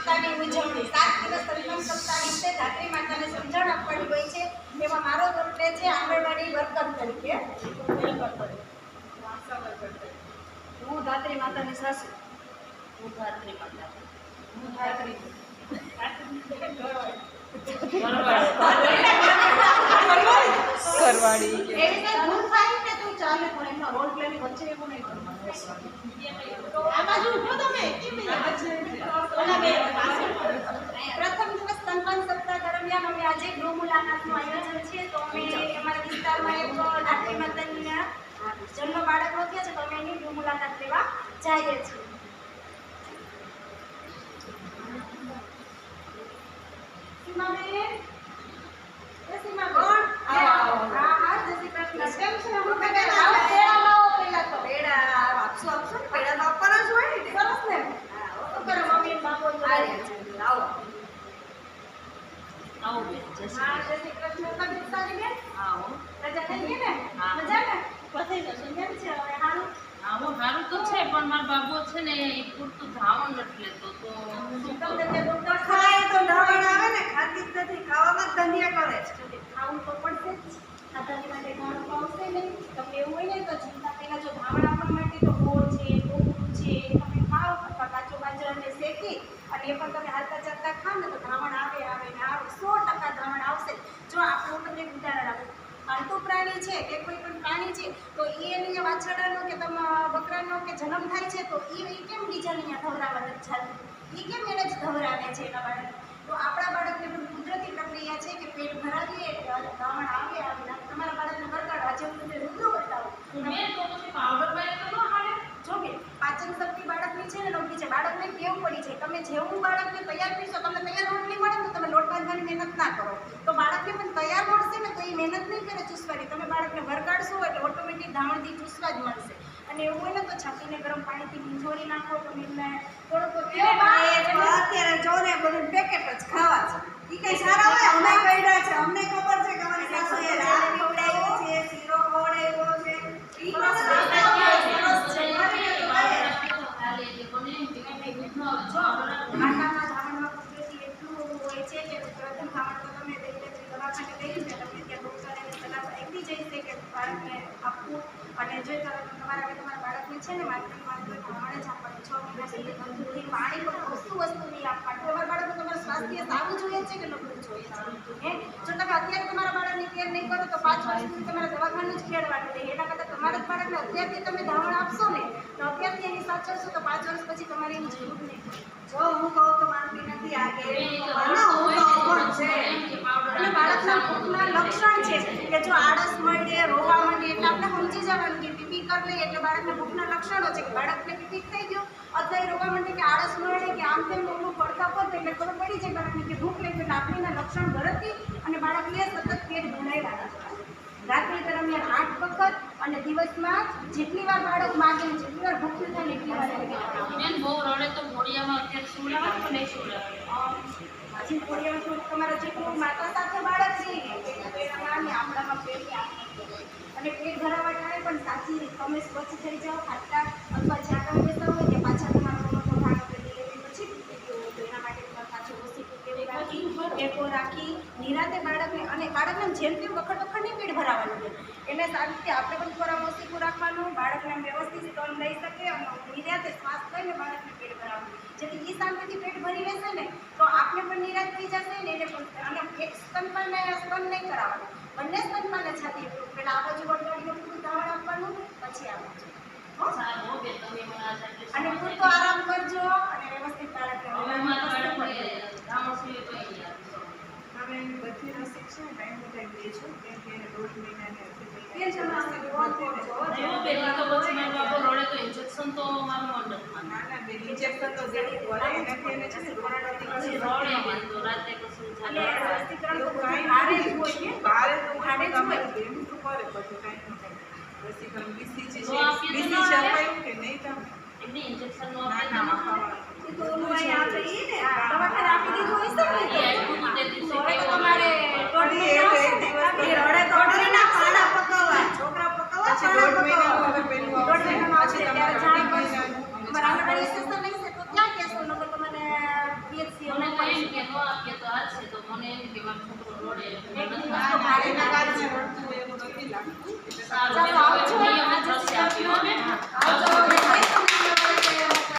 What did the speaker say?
સપ્તાહની ઉજવણી 7 દિવસ સ્તનપાન સપ્તાહ વિશે ધાત્રી માતાને સમજણ આપવાની હોય છે. એમાં મારો રોલ પ્લે છે આંગણવાડી વર્કર તરીકે. હું ધાત્રી માતાની સાસુ. હું ધાત્રી માતા. હું ધાત્રી કરવાડી એવી કઈ ભૂલ થાય કે તું ચાલે પણ એમાં રોલ પ્લે ની વચ્ચે એવું નહીં કરવાનું. આ બાજુ ઉભો તમે પ્રથમ દિવસ સ્તનપાન સપ્તાહ દરમિયાન અમે આજે ગૃહ મુલાકાતનું આયોજન છે. તો અમે અમારા વિસ્તારમાં એક ધાત્રી માતાની જન્મ બાળકનો થયો છે તો અમે એની ગૃહ મુલાકાત લેવા જઈએ છીએ. સીમાબેન એ સીમાબેન હા જય શ્રી કૃષ્ણ. કેમ છે? હું પેડા લાવો પહેલા તો પેડા આપશું આપશું ને પેડા તો આપવાના જ હોય ને. સરસ ને. તો કરો મમ્મી બાપો આવો આવો બેન જય શ્રી હા જય શ્રી કૃષ્ણ. તબિયત સારી બેન? આવો રજા થઈ ગઈ ને? હા. મજા ને? પતી જશે. કેમ છે હવે સારું? આવો સારું તો છે પણ મારો બાબો છે ને એ પૂરતું ધાવણ નથી લેતો તો તમને તે ડોક્ટર ખાય તો ધાવણ આવે ને ખાતી જ નથી ખાવામાં જ ધંધિયા કરે છે. ખાવું તો પડશે જ. ખાતાની માટે ધાવણ પાવશે નહીં. તમને એવું હોય ને તો જમતા પહેલા જો ધાવણ આપવા માટે તો ગોળ છે, કોકરું છે એ તમે ખાઓ અથવા કાચો બાજરાને શેકી અને એ પણ તમે હાલતા ચાલતા ખાઓ ને તો ધાવણ આવે ને આવે 100% ધાવણ આવશે. જો આપણું તમને એક ઉદાહરણ આપું. પાલતુ પ્રાણી છે કે કોઈ પણ પ્રાણી છે તો એની વાછરડાનો કે બકરાનો કે જન્મ થાય છે તો એ કેમ બીજાને અહીંયા ધવરાવા નથી જતું? એ કેમ એને જ ધવરાવે છે એના બાળક? તો આપણા બાળકને પણ કુદરતી પ્રક્રિયા છે કે પેટ ભરાવીએ એટલે ધાવણ આવે તમારા બાળકને વરગાડવા જેવું તમને રૂબરૂ બતાવો. મેં તો પછી પાવડર બાય તો ન હાલે. જો કે પાચન શક્તિ બાળકની છે ને નબળી છે. બાળકને ટેવ પડી છે. તમે જેવું બાળકને તૈયાર પીશો તમને તૈયાર રોટલી મળે ને તમે લોટ બાંધવાની મહેનત ના કરો તો બાળકને પણ તૈયાર મળશે ને તો એ મહેનત નહીં કરે ચૂસવાની. તમે બાળકને વરગાડશો એટલે ઓટોમેટિક ધાવણથી ચૂસવા જ મળશે. અને એવું હોય ને તો છાતીને ગરમ પાણીથી ભીંજોરી નાખો તમે એમને થોડોક અત્યારે જો ને બધું પેકેટ જ ખાવા છે. ઈ કઈ સારા હોય અમે કઈડા છે અમને ખબર છે કે અમારી સાસુએ રાત ખવડાવ્યો છે શીરો ખવડાવ્યો છે ઈ આટામાં ધાવણમાં કુદરતી એટલું હોય છે કે પ્રથમ ધાવણ તો તમે દવાખાને લઈ ને તમને ત્યાં ડૉક્ટરે સલાહ આપી જશે કે બાળકને આપવું. અને જો તમારા બાળકને છે ને માત્ર ધાવણ જ આપવાનું 6 મહિના સુધી ગંદુથી પાણી પણ વસ્તુ નહીં આપવાનું. તમારા બાળકનું તમારું સ્વાસ્થ્ય સારું જોઈએ છે કે નબળું જોઈએ છે? જો તમે અત્યારે તમારા બાળકની કેર નહીં કરો તો 5 વર્ષ સુધી તમારે દવાખાનું જ ખેડવાનું રહે. એના કરતાં તમારા જ બાળકને અત્યારથી તમે ધાવણ આપશો ને તો અત્યારથી એની સાચવશો તો 5 વર્ષ પછી તમારે એની જરૂર નહીં. જો હું કહું તો માનતી નથી આ કે અને બાળકના ભૂખના લક્ષણ છે કે જો આળસ મળે રોવા માંડે એટલે આપણે સમજી જવાનું કે પીપી કરી લઈએ એટલે બાળકના ભૂખના લક્ષણો છે કે બાળકને પીપી થઈ ગયો અથવા એ રોવા માંડે કે આળસ મળે કે આમ તેમ મોટું પડતા પડે એટલે ખબર પડી જાય બાળકને કે ભૂખ લાગી એટલે આપણે એના લક્ષણ ઝડપથી અને બાળકને સતત પેટ ભરાઈ રાખે. રાત્રિ દરમિયાન 8 વખત અને દિવસમાં જેટલી વાર બાળક માગે જેટલી વાર ભૂખ થાય ને એટલી વાર બેન બહુ રડે તો ઘોડિયામાં અત્યારે સુવડાવે કે નહીં સુવડાવે? હજી કોડિયામાં તમારા જેટલું માતા સાથે બાળક છે પેટમાં ને આમળામાં પેટની અને પેટ ભરાવા ટાણે પણ સાચી તમે સ્વચ્છ થઈ જાઓ ખાતા અથવા જ્યાં તમે બેસતા હોય ત્યાં પાછા તમારો મોટો ભાગ ડિલિવરી પછી તૂટી ગયો હોય તો એના માટે તમારે પાછું ઓછી કેવું રાખી ટેકો રાખી નિરાતે બાળકને અને બાળકને જેમ તેમ વખત નહીં પેટ ભરાવાનું છે એને સારી રીતે આપણે પણ થોડા ઓછીકું રાખવાનું બાળકને વ્યવસ્થિત સ્તન લઈ શકે અને નિરાતે શ્વાસ લઈને બાળકને પેટ ભરાવવાનું જેથી એ શાંતિથી પેટ ભરી લેશે ને તો આપણે પણ નિરાશ થઈ જશે ને એને પણ અને એક સ્તનપાનને સ્તન નહીં કરાવવાનું બંને સ્તનપાનને છાતી પેલા આ બાજુ વળગાડીને પૂરું ધાવણ આપવાનું પછી આ બાજુ અને પૂરતો આરામ કરજો અને વ્યવસ્થિત બાળકને હવે બધી રસી છે ટાઈમ ટુ ટાઈમ લઈશું કેમ કે એને 1.5 મહિનાની ઇન્જેક્શન તો મારું મંડપમાં ના ના બે ઇન્જેક્શન તો દેવું પડે એનાથી એને છે ને પછી રોડે તો રાતે કશું અને ચાલે રસીકરણ તો કાંઈ ભારે જ હોય ને બારે તો ભારે જ હોય. એમ તો કરે બધું કાંઈ ન થાય રસીકરણ બીસી છે તો આપીએ તો બીસી ના છે આવે? અપાયું કે નહીં તમે એમની ઇન્જેક્શન નો ના ના અપાવવા તો ઓલું અહીંયા આપણે ઈ ને દવાખાને આપી દીધું હશે ને એ આપ્યું હતું તે દિવસે તો હવે તો તમારે એ એક દિવસ એ રડે તો ના પાણા પકાવવા છોકરા પકાવવા પછી 1.5 મહિનાનું હવે પેલું આવશે. 1.5 મહિનાનું આવશે પછી ત્યારે તમારે જાણ 2 કરશું. મહિનાનું તમારા આંગણવાડી સિસ્ટર નહીં છે તો ક્યાં કહેશો નકર તો મને PHC સારું